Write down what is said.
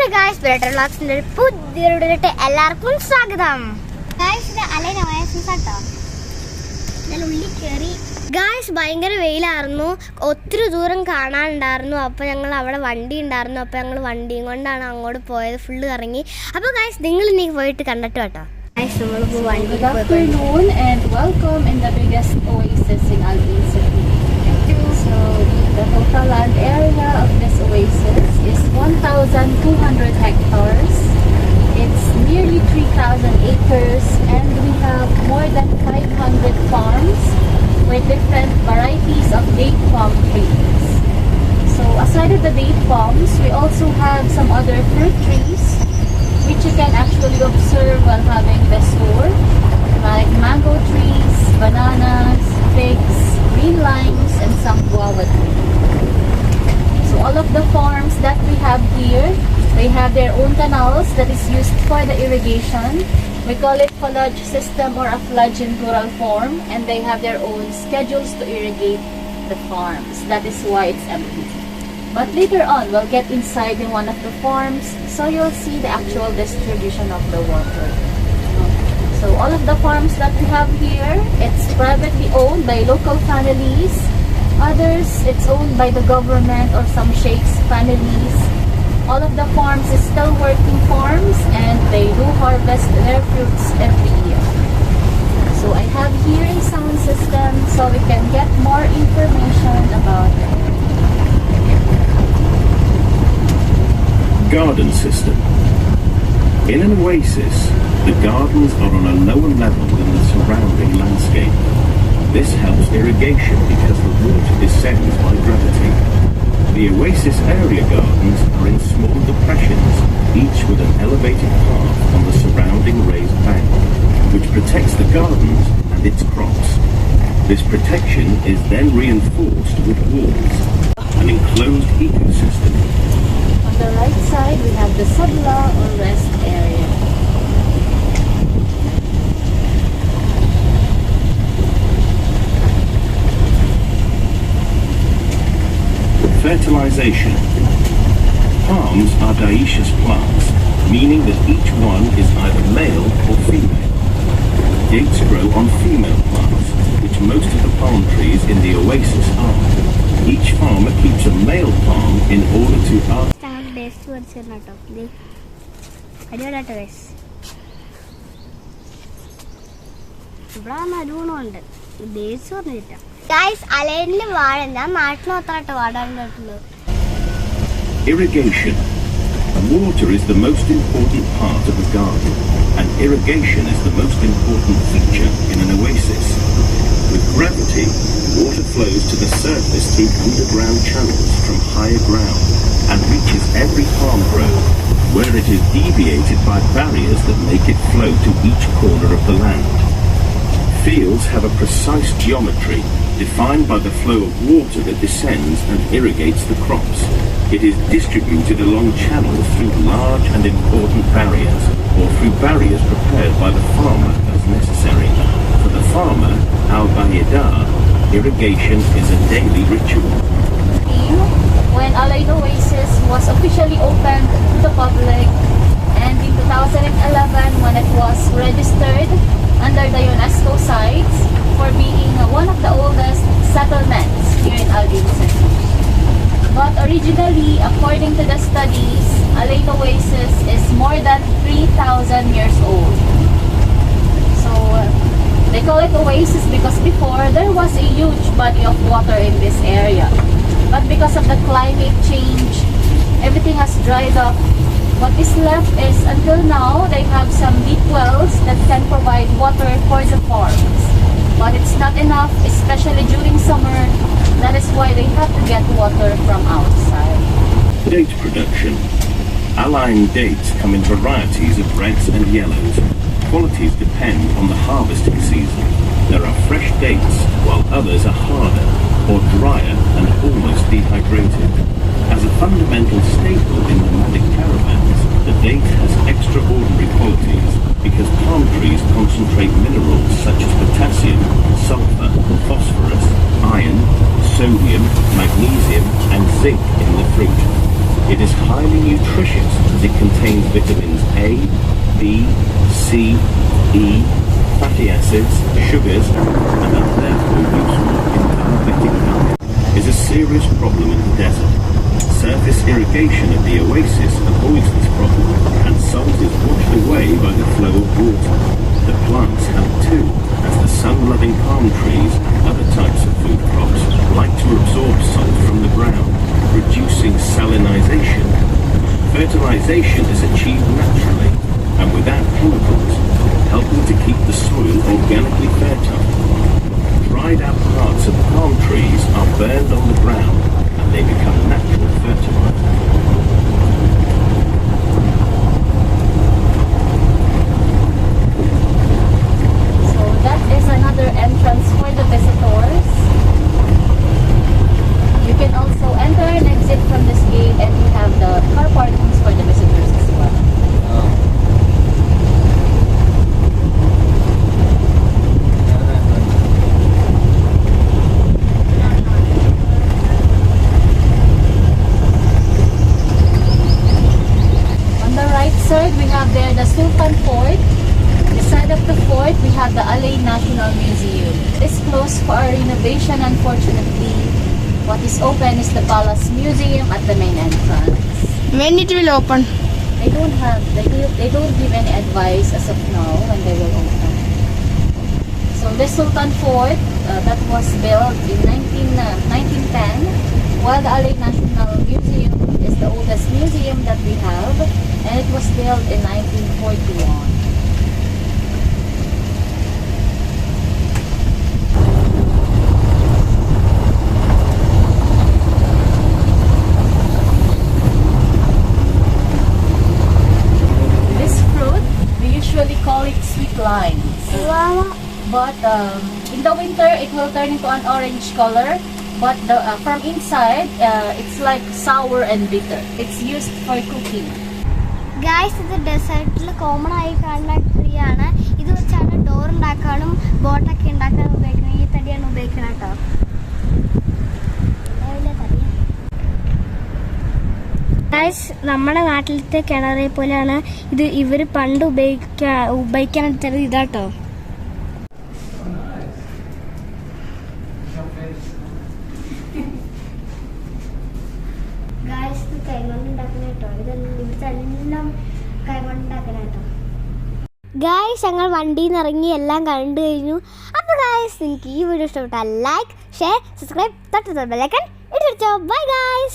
Hello guys, better വ്ളോഗ്സിന്റെ പുതിയ വീഡിയോയിലേക്ക് എല്ലാവർക്കും സ്വാഗതം. ഗായ്സ്, ഇത് അലൈൻ ഒയാസിസ് ആട്ടോ. ഉള്ളിൽ കയറി ഗായ്സ്, ഭയങ്കര വെയിലായിരുന്നു, ഒത്തിരി ദൂരം കാണാനുണ്ടായിരുന്നു. അപ്പോൾ ഞങ്ങൾ അവിടെ വണ്ടി ഉണ്ടായിരുന്നു, അപ്പോൾ ഞങ്ങൾ വണ്ടിയും കൊണ്ടാണ് അങ്ങോട്ട് പോയത്. ഫുള്ള് ഇറങ്ങി. അപ്പോൾ ഗായ്സ്, നിങ്ങൾ ഇനി പോയിട്ട് കണ്ടിട്ട് കേട്ടോ. ഗായ്സ്, നമ്മളിപ്പോൾ വണ്ടി Good afternoon and welcome in the biggest oasis in Al Ain City. So the total land area of this oasis is 1,200 hectares. It's nearly 3,000 acres and we have more than 500 farms with different varieties of date palm trees. So aside of the date palms, we also have some other fruit trees which you can actually observe while having this tour, like mango trees, bananas, figs, green limes, and some guava trees. So all of the farms that we have here, they have their own canals that is used for the irrigation. We call it fludge system or a fludge in plural form, and they have their own schedules to irrigate the farms. That is why it's empty. But later on, we'll get inside in one of the farms, so you'll see the actual distribution of the water. So all of the farms that we have here, it's privately owned by local families. Others, it's owned by the government or some sheikhs' families. All of the farms is still working farms and they do harvest their fruits every year. So I have here a sound system so we can get more information about it. Garden system. In an oasis, the gardens are on a lower level than the surrounding landscape. This helps irrigation because the water descends by gravity. The oasis area gardens are in small depressions, each with an elevated path on the surrounding raised bank, which protects the gardens and its crops. This protection is then reinforced with walls, an enclosed ecosystem. On the right side, we have the sabla or rest area. Fertilization. Palms are dioecious plants, meaning that each one is either male or female. Dates grow on female plants, which most of the palm trees in the oasis are. Each farmer keeps a male palm in order to Irrigation. Water is the most important part of a garden, and irrigation is the most important feature in an oasis. With gravity, water flows to the surface through underground channels from higher ground and reaches every palm grove, where it is deviated by barriers that make it flow to each corner of the land. Fields have a precise geometry, defined by the flow of water that descends and irrigates the crops. It is distributed along channels through large and important barriers, or through barriers prepared by the farmer as necessary. For the farmer, al-Bayidar, irrigation is a daily ritual. When Al Ain Oasis was officially opened to the public, and in 2011 when it was registered under the UNESCO sites for being one of the oldest settlements here in Al Ain City. But originally, according to the studies, Al Ain Oasis is more than 3,000 years old. So they call it oasis because before there was a huge body of water in this area. But because of the climate change, everything has dried up. What is left is, until now, they have some deep wells that can provide water for the farms. But it's not enough, especially during summer. That is why they have to get water from outside. Date production. Al Ain dates come in varieties of reds and yellows. Qualities depend on the harvesting season. There are fresh dates, while others are harder or drier and almost dehydrated. As a fundamental staple in nomadic caravans, the date has extraordinary qualities because palm trees concentrate minerals such as potassium, sulfur, phosphorus, iron, sodium, magnesium and zinc in the fruit. It is highly nutritious it contains vitamins A, B, C, E, fatty acids, sugars, and are therefore useful in diabetic diet, is a serious problem in the desert. Surface irrigation of the oasis avoids this problem, and salt is washed away by the flow of water. The plants help too, as the sun-loving palm trees and other types of food crops like to absorb salt from the ground, reducing salinization. Fertilization is achieved naturally and without chemicals, helping to keep the soil organically fertile. Dried out parts of palm trees are burned on the ground and they become natural fertilizer. So that is another entrance for the visitors. You can also enter and exit from this gate, and we have the car parkings for the visitors as well. We have there the Sultan Fort. Beside of the fort, we have the Ain National Museum. It's closed for our renovation, unfortunately. What is open is the Palace Museum at the main entrance. When it will open? They don't give any advice as of now when they will open. So the Sultan Fort that was built in 1910, while the Ain National Museum is the oldest museum that we have, and it was built in 1941. This fruit, we usually call it sweet limes. But in the winter, it will turn into an orange color. But from inside, it's like sour and bitter. It's used for cooking. Guys, ഇത് ഡെസേർട്ടിൽ common ആയി കാണുന്ന tree ആണ്. ഇത് വെച്ചാണ് door ഉണ്ടാക്കാനും ബോട്ടൊക്കെ ഉണ്ടാക്കാനും ഉപയോഗിക്കുന്നത്. ഈ തടിയാണ് ഉപയോഗിക്കുന്നത് കേട്ടോ. ഗായ്സ്, നമ്മുടെ നാട്ടിലത്തെ കിണറെ പോലെയാണ് ഇത്. ഇവർ പണ്ട് ഉപയോഗിക്കാനെടുത്തത് ഇതാട്ടോ. ഗായ്സ്, ഞങ്ങൾ വണ്ടിയിൽ നിന്ന് ഇറങ്ങി എല്ലാം കണ്ടു കഴിഞ്ഞു. അപ്പോൾ ഗായ്സ്, നിങ്ങൾക്ക് ഈ വീഡിയോ ഇഷ്ടപ്പെട്ടാൽ ലൈക്ക്, ഷെയർ, സബ്സ്ക്രൈബ്, തൊട്ട് ബെൽ ഐക്കൺ ഇടിച്ചോ. Bye guys.